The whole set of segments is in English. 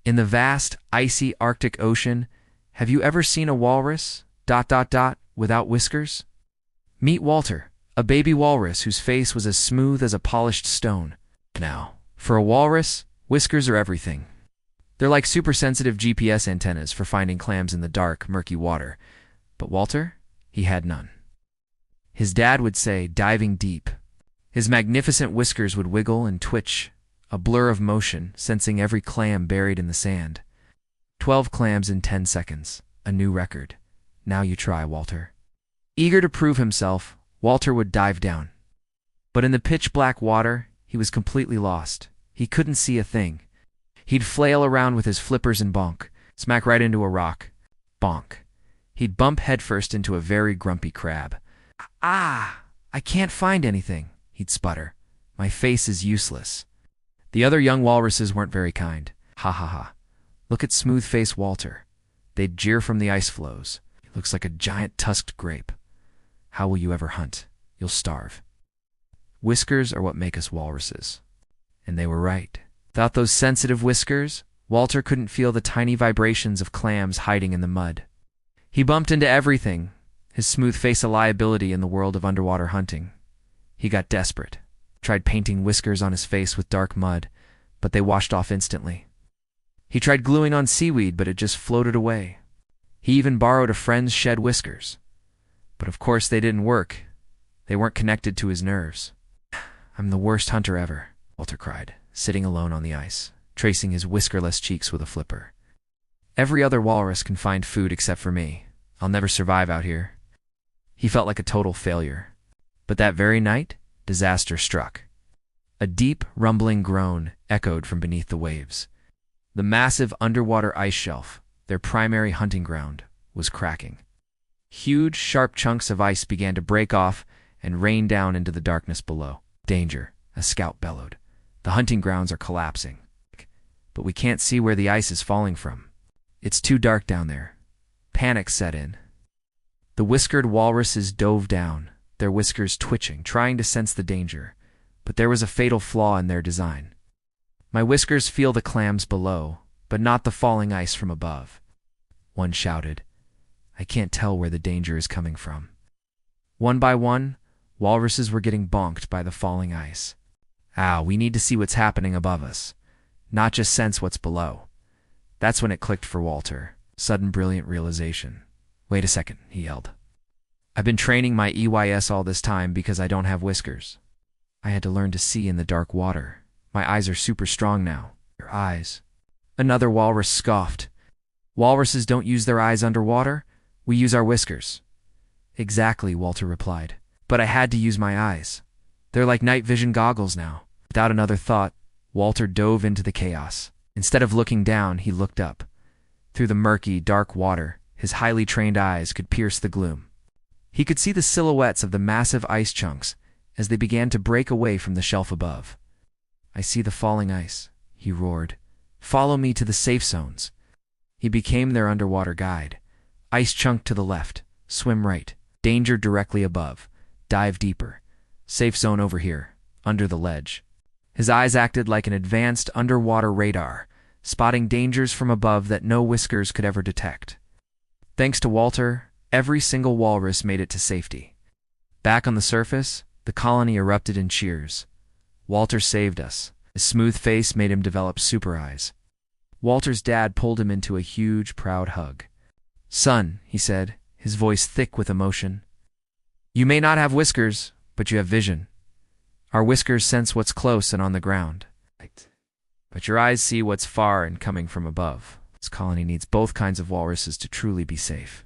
In the vast, icy Arctic Ocean, have you ever seen a walrus, without whiskers? Meet Walter, a baby walrus whose face was as smooth as a polished stone. Now, for a walrus, whiskers are everything. They're like super-sensitive GPS antennas for finding clams in the dark, murky water. But Walter, he had none. His dad would say, diving deep. His magnificent whiskers would wiggle and twitch, a blur of motion, sensing every clam buried in the sand. 12 clams in 10 seconds, a new record. Now you try, Walter. Eager to prove himself, Walter would dive down. But in the pitch-black water, he was completely lost. He couldn't see a thing. He'd flail around with his flippers and bonk, smack right into a rock. Bonk. He'd bump headfirst into a very grumpy crab. Ah, I can't find anything, he'd sputter. My face is useless. The other young walruses weren't very kind. Ha ha ha. Look at smooth-faced Walter. They'd jeer from the ice floes. He looks like a giant tusked grape. How will you ever hunt? You'll starve. Whiskers are what make us walruses. And they were right. Without those sensitive whiskers, Walter couldn't feel the tiny vibrations of clams hiding in the mud. He bumped into everything, his smooth face a liability in the world of underwater hunting. He got desperate, tried painting whiskers on his face with dark mud, but they washed off instantly. He tried gluing on seaweed, but it just floated away. He even borrowed a friend's shed whiskers. But of course they didn't work. They weren't connected to his nerves. I'm the worst hunter ever, Walter cried, sitting alone on the ice, tracing his whiskerless cheeks with a flipper. Every other walrus can find food except for me. I'll never survive out here. He felt like a total failure. But that very night, disaster struck. A deep, rumbling groan echoed from beneath the waves. The massive underwater ice shelf, their primary hunting ground, was cracking. Huge, sharp chunks of ice began to break off and rain down into the darkness below. Danger, a scout bellowed. The hunting grounds are collapsing. But we can't see where the ice is falling from. It's too dark down there. Panic set in. The whiskered walruses dove down, their whiskers twitching, trying to sense the danger. But there was a fatal flaw in their design. My whiskers feel the clams below, but not the falling ice from above. One shouted. I can't tell where the danger is coming from. One by one, walruses were getting bonked by the falling ice. Ow, we need to see what's happening above us, not just sense what's below. That's when it clicked for Walter. Sudden brilliant realization. Wait a second, he yelled. I've been training my EYS all this time because I don't have whiskers. I had to learn to see in the dark water. My eyes are super strong now. Your eyes. Another walrus scoffed. Walruses don't use their eyes underwater. We use our whiskers. Exactly, Walter replied. But I had to use my eyes. They're like night vision goggles now. Without another thought, Walter dove into the chaos. Instead of looking down, he looked up. Through the murky, dark water, his highly trained eyes could pierce the gloom. He could see the silhouettes of the massive ice chunks as they began to break away from the shelf above. I see the falling ice, he roared. Follow me to the safe zones. He became their underwater guide. Ice chunk to the left, swim right, danger directly above, dive deeper, safe zone over here, under the ledge. His eyes acted like an advanced underwater radar, spotting dangers from above that no whiskers could ever detect. Thanks to Walter, every single walrus made it to safety. Back on the surface, the colony erupted in cheers. Walter saved us. His smooth face made him develop super eyes. Walter's dad pulled him into a huge, proud hug. Son, he said, his voice thick with emotion. You may not have whiskers, but you have vision. Our whiskers sense what's close and on the ground. But your eyes see what's far and coming from above. This colony needs both kinds of walruses to truly be safe.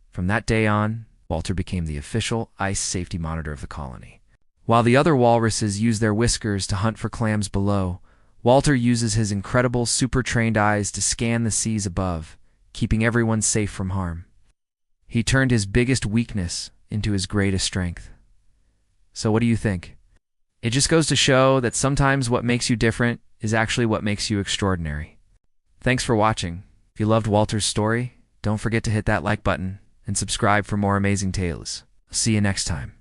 From that day on, Walter became the official ice safety monitor of the colony. While the other walruses use their whiskers to hunt for clams below, Walter uses his incredible super-trained eyes to scan the seas above, keeping everyone safe from harm. He turned his biggest weakness into his greatest strength. So what do you think? It just goes to show that sometimes what makes you different is actually what makes you extraordinary. Thanks for watching. If you loved Walter's story, don't forget to hit that like button and subscribe for more amazing tales. I'll see you next time.